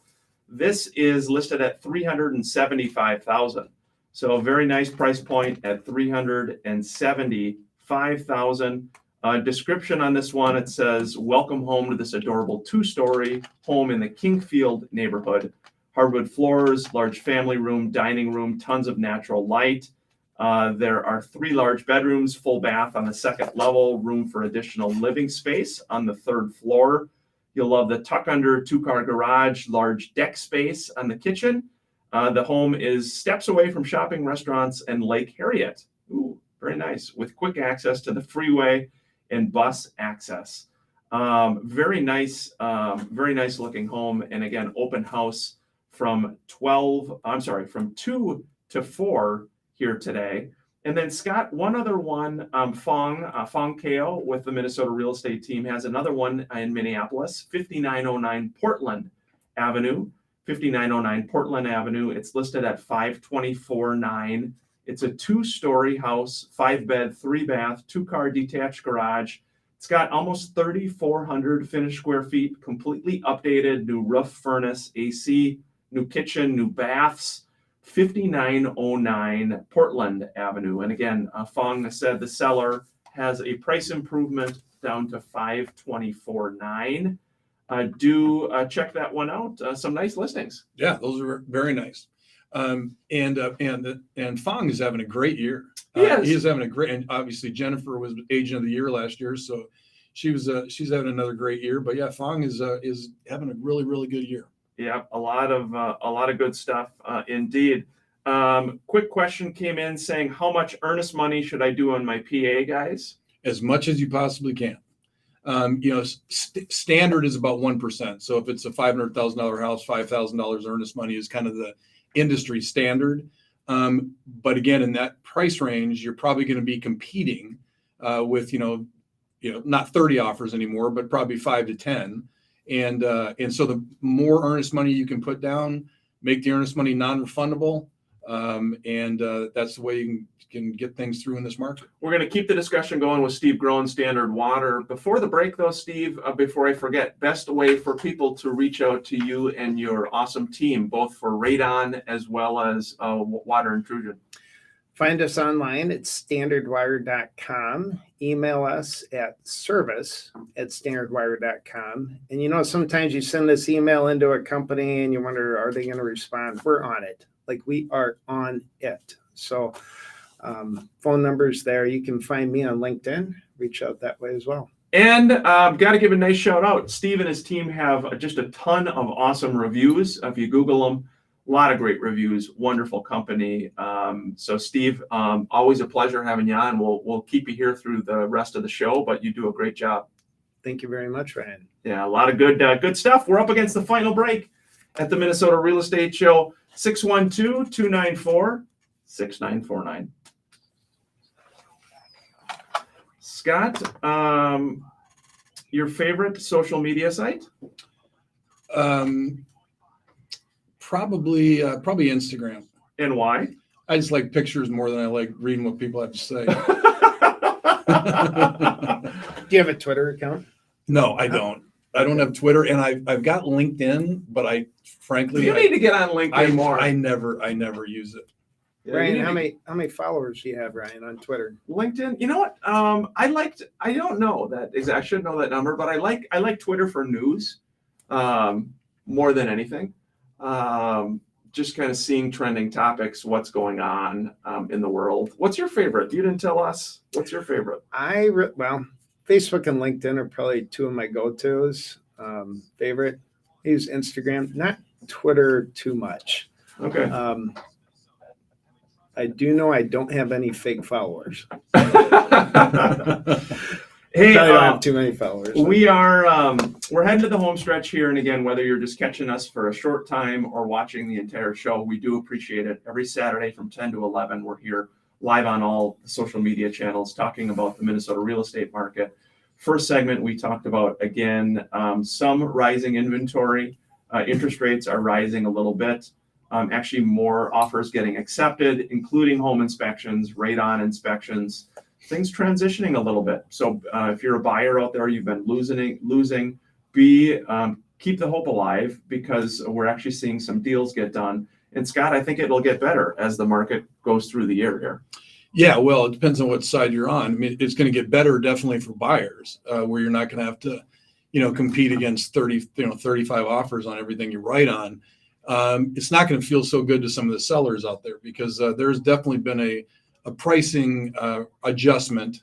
This is listed at $375,000. So a very nice price point at $375,000. Description on this one, it says, welcome home to this adorable 2-story home in the Kingfield neighborhood. Hardwood floors, large family room, dining room, tons of natural light. There are 3 large bedrooms, full bath on the 2nd level, room for additional living space on the 3rd floor. You'll love the tuck under 2-car garage, large deck space on the kitchen. The home is steps away from shopping, restaurants, and Lake Harriet. Ooh, very nice, with quick access to the freeway and bus access. Very nice looking home. And again, open house from 2 to 4 here today. And then Scott, one other one, Fong Kao with the Minnesota real estate team has another one in Minneapolis, 5909 Portland Avenue. 5909 Portland Avenue. It's listed at $524,900. It's a 2-story house, 5-bed, 3-bath, 2-car detached garage. It's got almost 3,400 finished square feet, completely updated, new roof, furnace, AC, new kitchen, new baths. 5909 Portland Avenue. And again, Fong said the seller has a price improvement down to $524,900. Do check that one out. Some nice listings. Yeah, those are very nice. And Fong is having a great year. He is having a great, and obviously Jennifer was agent of the year last year, so she's having another great year. But yeah, Fong is having a really, really good year. Yeah, a lot of good stuff, indeed. Quick question came in saying, how much earnest money should I do on my PA, guys? As much as you possibly can. Standard is about 1%. So if it's a $500,000 house, $5,000 earnest money is kind of the industry standard. But again, in that price range, you're probably going to be competing with not 30 offers anymore, but probably 5 to 10. And so the more earnest money you can put down, make the earnest money non-refundable. And that's the way you can get things through in this market. We're going to keep the discussion going with Steve Groen, Standard Water. Before the break, though, Steve, before I forget, best way for people to reach out to you and your awesome team, both for radon as well as water intrusion. Find us online at standardwire.com. Email us at service@standardwire.com. And sometimes you send this email into a company and you wonder, are they going to respond? We're on it. Like, we are on it. So phone numbers there. You can find me on LinkedIn. Reach out that way as well. And got to give a nice shout out. Steve and his team have just a ton of awesome reviews. If you Google them, a lot of great reviews. Wonderful company. So Steve, always a pleasure having you on. We'll keep you here through the rest of the show, but you do a great job. Thank you very much, Ryan. Yeah, a lot of good stuff. We're up against the final break at the Minnesota Real Estate Show. 612-294-6949. Scott, your favorite social media site? Probably Instagram. And why? I just like pictures more than I like reading what people have to say. Do you have a Twitter account? No, I don't. I don't have Twitter, and I've got LinkedIn, but I frankly need to get on LinkedIn more. I never use it. Yeah, Ryan, how many followers do you have, Ryan, on Twitter? LinkedIn. You know what? I don't know that exactly. I should know that number, but I like Twitter for news more than anything. Just kind of seeing trending topics, what's going on in the world. What's your favorite? You didn't tell us. What's your favorite? Well, Facebook and LinkedIn are probably two of my go-tos. Favorite. I use Instagram, not Twitter too much. Okay. I do know I don't have any fake followers. Hey, I don't have too many followers. We're heading to the home stretch here, and again, whether you're just catching us for a short time or watching the entire show, we do appreciate it. Every Saturday from 10 to 11, we're here live on all the social media channels talking about the Minnesota real estate market. First segment, we talked about, again, some rising inventory. Interest rates are rising a little bit. actually more offers getting accepted, including home inspections, radon inspections, things transitioning a little bit. So if you're a buyer out there, you've been losing, keep the hope alive, because we're actually seeing some deals get done. And Scott, I think it'll get better as the market goes through the year here. Yeah, well, it depends on what side you're on. I mean, it's going to get better definitely for buyers, where you're not going to have to, compete against 35 offers on everything you write on. It's not going to feel so good to some of the sellers out there, because there's definitely been a pricing adjustment,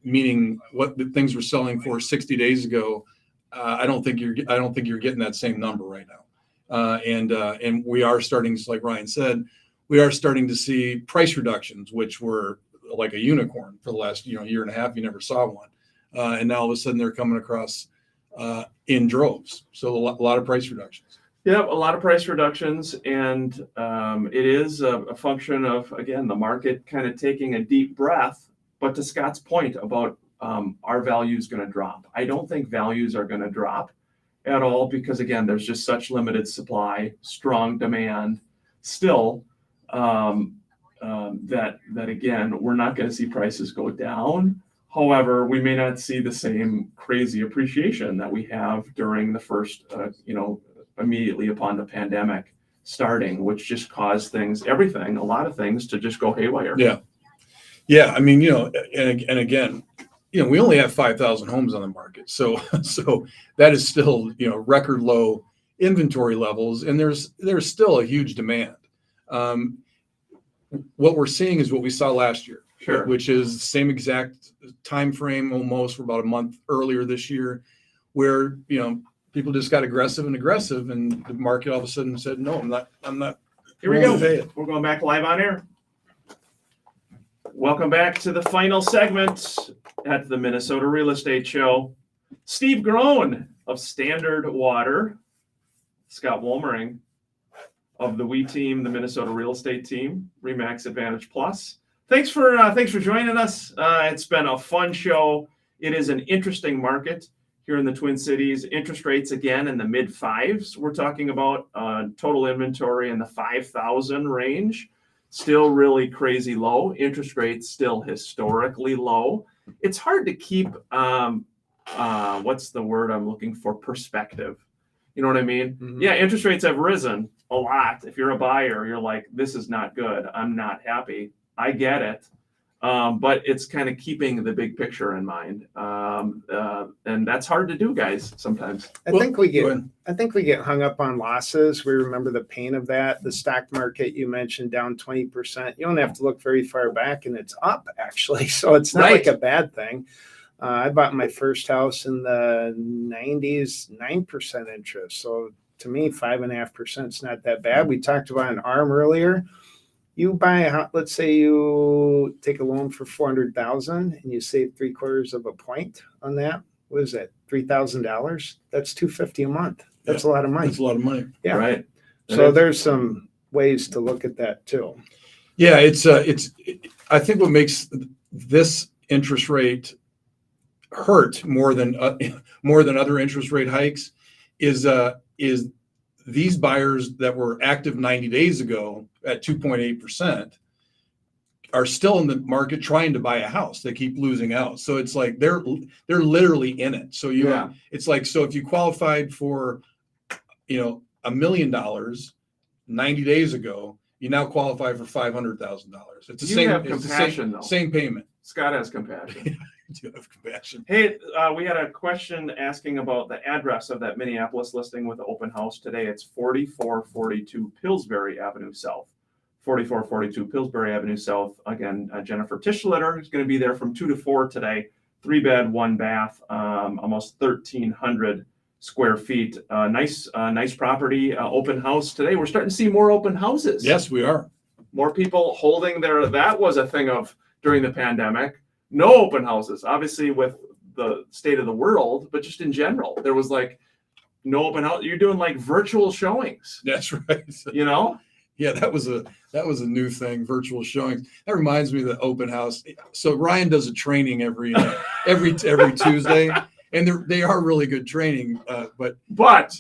meaning what the things were selling for 60 days ago. I don't think you're getting that same number right now. And we are starting, like Ryan said, we are starting to see price reductions, which were like a unicorn for the last year and a half. You never saw one, and now all of a sudden they're coming across in droves. So a lot of price reductions. Yeah, a lot of price reductions, and it is a function of, again, the market kind of taking a deep breath. But to Scott's point about our value is going to drop, I don't think values are going to drop at all, because again, there's just such limited supply, strong demand still. That again, we're not going to see prices go down. However, we may not see the same crazy appreciation that we have during the first, immediately upon the pandemic starting, which just caused a lot of things to just go haywire. Yeah. I mean, and again, we only have 5,000 homes on the market. So that is still, record low inventory levels, and there's still a huge demand. What we're seeing is what we saw last year, Sure. which is the same exact time frame, almost. We're about a month earlier this year, where people just got aggressive, and the market all of a sudden said, "No, I'm not." Here we go. We're going back live on air. Welcome back to the final segment at the Minnesota Real Estate Show. Steve Groen of Standard Water, Scott Wolmering of the We Team, the Minnesota Real Estate Team, RE/MAX Advantage Plus. Thanks for joining us. It's been a fun show. It is an interesting market here in the Twin Cities. Interest rates again in the mid fives. We're talking about total inventory in the 5,000 range. Still really crazy low. Interest rates still historically low. It's hard to keep what's the word I'm looking for? Perspective. You know what I mean? Mm-hmm. Yeah, interest rates have risen a lot. If you're a buyer, you're like, this is not good. I'm not happy. I get it. But it's kind of keeping the big picture in mind. And that's hard to do, guys, sometimes. I think we get hung up on losses. We remember the pain of that. The stock market, you mentioned, down 20%. You don't have to look very far back, and it's up, actually. So it's not like a bad thing. I bought my first house in the 90s, 9% interest. So to me, 5.5% is not that bad. We talked about an ARM earlier. You buy a house, let's say you take a loan for $400,000 and you save 3/4 of a point on that. What is that? $3,000. That's $250 a month. That's a lot of money. That's a lot of money. Yeah. Right. So there's some ways to look at that too. Yeah, I think what makes this interest rate hurt more than other interest rate hikes is these buyers that were active 90 days ago at 2.8% are still in the market trying to buy a house. They keep losing out. So it's like they're literally in it. So it's like, so if you qualified for, $1 million 90 days ago, you now qualify for $500,000. It's the same payment. Scott has compassion. You have compassion. Hey, we had a question asking about the address of that Minneapolis listing with the open house today. It's 4442 Pillsbury Avenue South. 4442 Pillsbury Avenue South. Again, Jennifer Tischlitter is going to be there from 2 to 4 today. 3-bed, 1-bath, almost 1,300 square feet. Nice property. Open house today. We're starting to see more open houses. Yes, we are. More people holding that was a thing of during the pandemic. No open houses, obviously with the state of the world, but just in general, there was like no open house. You're doing like virtual showings. That's right. Yeah, that was a new thing, virtual showings. That reminds me of the open house. So Ryan does a training every Tuesday, and they are really good training. But But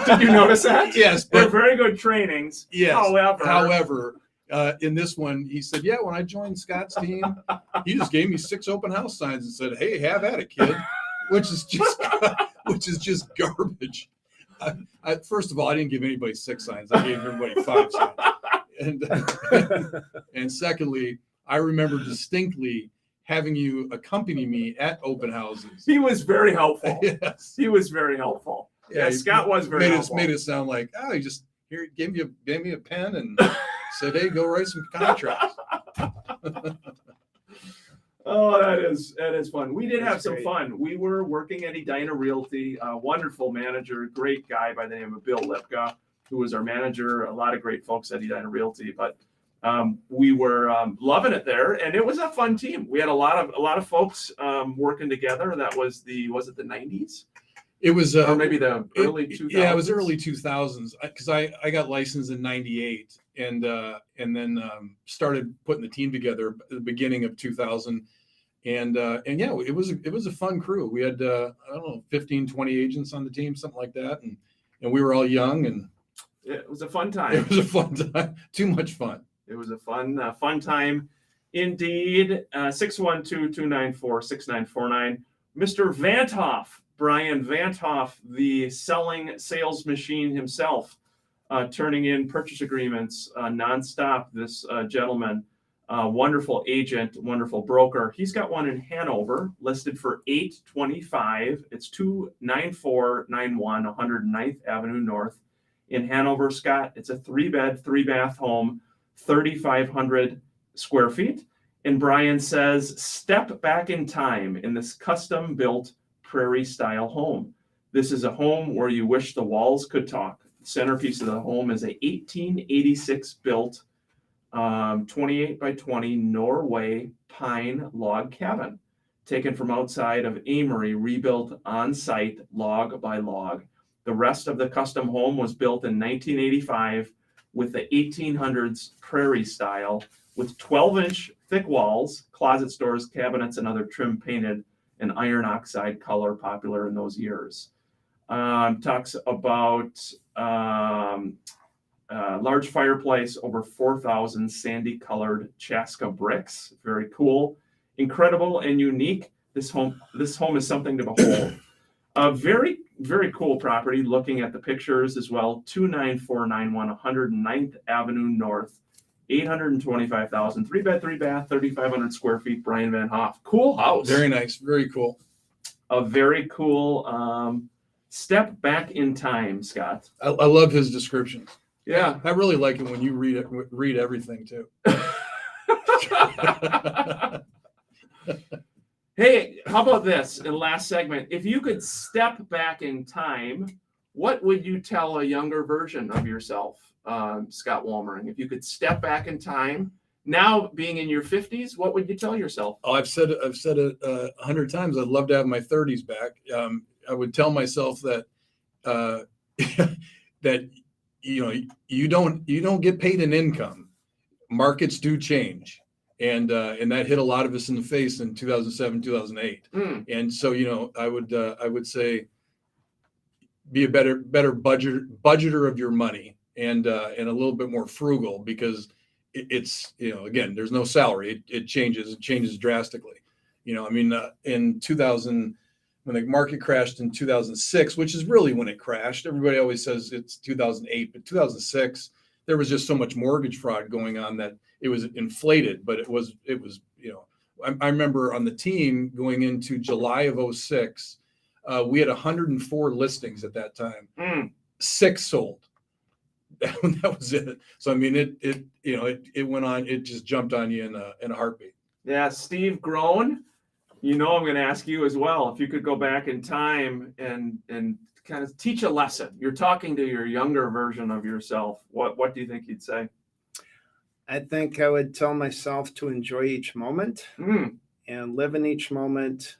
did you notice that? yes, They're but very good trainings. yes. However, In this one, he said, "Yeah, when I joined Scott's team, he just gave me 6 open house signs and said, 'Hey, have at it, kid,'" which is just garbage. First of all, I didn't give anybody 6 signs. I gave everybody 5 signs. And secondly, I remember distinctly having you accompany me at open houses. he was very helpful. Yes. He was very helpful. Yeah, he Scott was very helpful. made it sound like, he just here gave me a pen and said, "Hey, go write some contracts." Oh, that is fun. We did have That's some great. fun. We were working at Edina Realty, a wonderful manager, great guy by the name of Bill Lipka, who was our manager. A lot of great folks at Edina Realty, but we were loving it there, and it was a fun team. We had a lot of folks working together. That was it the 90s? It was Or maybe the early 2000s? Yeah, it was early 2000s because I got licensed in '98 and then started putting the team together at the beginning of 2000. And yeah, it was a fun crew. We had I don't know 15, 20 agents on the team, something like that, and we were all young, and It was a fun time. it was a fun time. Too much fun. It was a fun time indeed. 612-294-6949. Mr. Vanthoff, Brian Vanthoff, the sales machine himself, turning in purchase agreements nonstop. This gentleman, wonderful agent, wonderful broker. He's got one in Hanover listed for $825. It's 29491 109th Avenue North in Hanover, Scott. It's a 3-bed, 3-bath home, 3,500 square feet. And Brian says, step back in time in this custom-built prairie-style home. This is a home where you wish the walls could talk. The centerpiece of the home is a 1886 built 28 by 20 Norway pine log cabin, taken from outside of Amory, rebuilt on site log by log. The rest of the custom home was built in 1985 with the 1800s prairie style, with 12-inch thick walls, closet doors, cabinets, and other trim painted and iron oxide color popular in those years. Talks about large fireplace, over 4,000 sandy colored Chaska bricks. Very cool, incredible, and unique. This home is something to behold. A very, very cool property. Looking at the pictures as well. 29491 109th Avenue North. 825,000, 3-bed, 3-bath, 3,500 square feet. Brian Vanthoff. Cool house. Very nice. Very cool. A very cool step back in time, Scott. I love his descriptions. Yeah. I really like it when you read everything too. Hey, how about this in the last segment? If you could step back in time, what would you tell a younger version of yourself, Scott Walmering? If you could step back in time, now being in your 50s, what would you tell yourself? Oh, I've said it 100 times. I'd love to have my 30s back. I would tell myself that that you don't get paid an income. Markets do change, and that hit a lot of us in the face in 2007, 2008. And so I would say be a better budgeter of your money, and a little bit more frugal, because it's again, there's no salary. It changes drastically. In 2000, when the market crashed in 2006, which is really when it crashed. Everybody always says it's 2008, but 2006, there was just so much mortgage fraud going on that it was inflated. But it was I remember on the team going into July of 2006, we had 104 listings at that time. 6 sold. That was it. So I mean, it went on. It just jumped on you in a heartbeat. Yeah, Steve Groen. I'm going to ask you as well. If you could go back in time and kind of teach a lesson. You're talking to your younger version of yourself. What do you think you'd say? I think I would tell myself to enjoy each moment and live in each moment,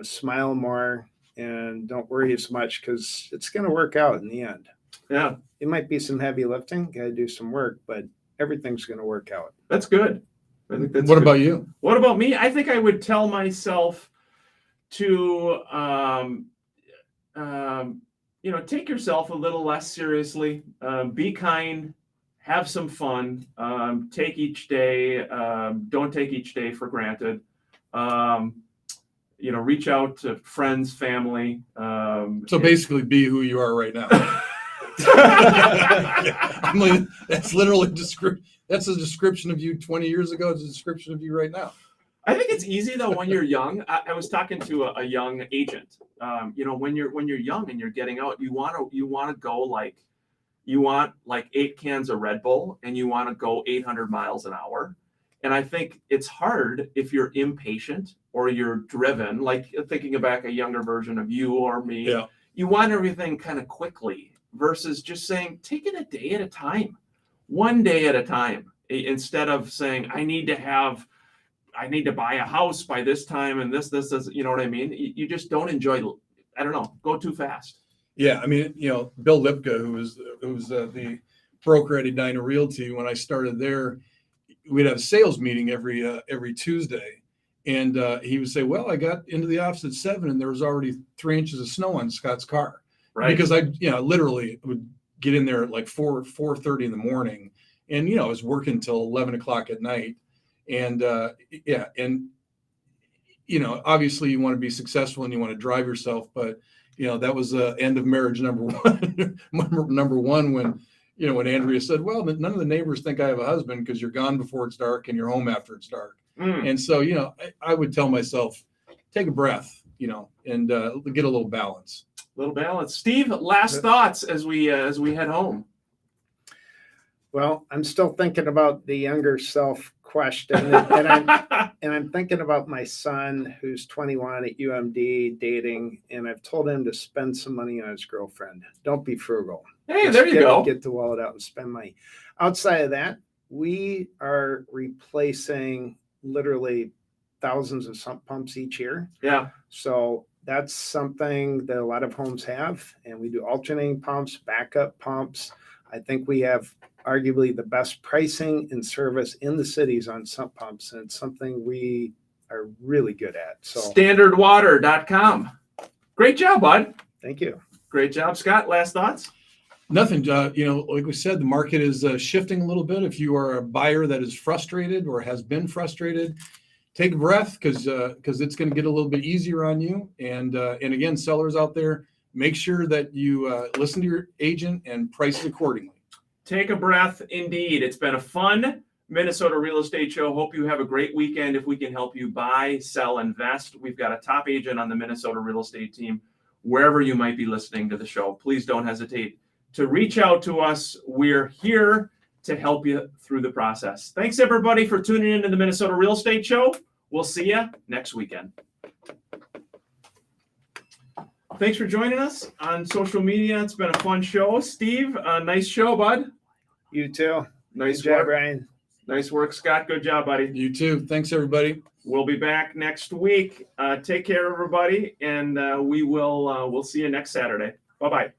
smile more, and don't worry as much, because it's going to work out in the end. Yeah, It might be some heavy lifting, got to do some work, but everything's going to work out. that's good. I think that's What good. about you? What about me? I think I would tell myself to take yourself a little less seriously. Be kind, have some fun. Take each day. Don't take each day for granted. Reach out to friends, family. So basically, be who you are right now. I mean, that's literally that's a description of you 20 years ago. It's a description of you right now. I think it's easy though when you're young. I was talking to a young agent. When you're young and you're getting out, you want to go like 8 cans of Red Bull and you want to go 800 miles an hour. And I think it's hard if you're impatient or you're driven, like thinking back a younger version of you or me. Yeah. You want everything kind of quickly versus just saying, take it a day at a time, one day at a time, instead of saying, I need to buy a house by this time and this, you know what I mean? You just don't enjoy, I don't know, go too fast. Yeah. I mean, Bill Lipka, who was the broker at Edina Realty, when I started there, we'd have a sales meeting every Tuesday. And he would say, well, I got into the office at 7 and there was already 3 inches of snow on Scott's car. Right. Because I literally would get in there at like 4:30 in the morning. And, I was working till 11 o'clock at night. And obviously you want to be successful and you want to drive yourself. But, that was the end of marriage number one. Number one, when Andrea said, well, none of the neighbors think I have a husband because you're gone before it's dark and you're home after it's dark. And so, I would tell myself, take a breath, and get a little balance. Little balance. Steve, last thoughts as we head home. Well, I'm still thinking about the younger self question, and I'm thinking about my son who's 21 at UMD dating, and I've told him to spend some money on his girlfriend. Don't be frugal. Hey, there you go. Get the wallet out and spend money. Outside of that, we are replacing literally thousands of sump pumps each year. Yeah. So that's something that a lot of homes have, and we do alternating pumps, backup pumps. I think we have arguably the best pricing and service in the cities on sump pumps, and it's something we are really good at. So standardwater.com. Great job, bud. Thank you. Great job, Scott. Last thoughts? Nothing. Like we said, the market is shifting a little bit. If you are a buyer that is frustrated or has been frustrated, take a breath because it's going to get a little bit easier on you. And again, sellers out there, make sure that you listen to your agent and price it accordingly. Take a breath. Indeed. It's been a fun Minnesota Real Estate Show. Hope you have a great weekend. If we can help you buy, sell, invest, we've got a top agent on the Minnesota Real Estate team. Wherever you might be listening to the show, please don't hesitate to reach out to us. We're here to help you through the process. Thanks, everybody, for tuning into the Minnesota Real Estate Show. We'll see you next weekend. Thanks for joining us on social media. It's been a fun show. Steve, nice show, bud. You too. Nice Good job, work. Brian. Nice work, Scott. Good job, buddy. You too. Thanks, everybody. We'll be back next week. Take care, everybody, and we'll see you next Saturday. Bye-bye.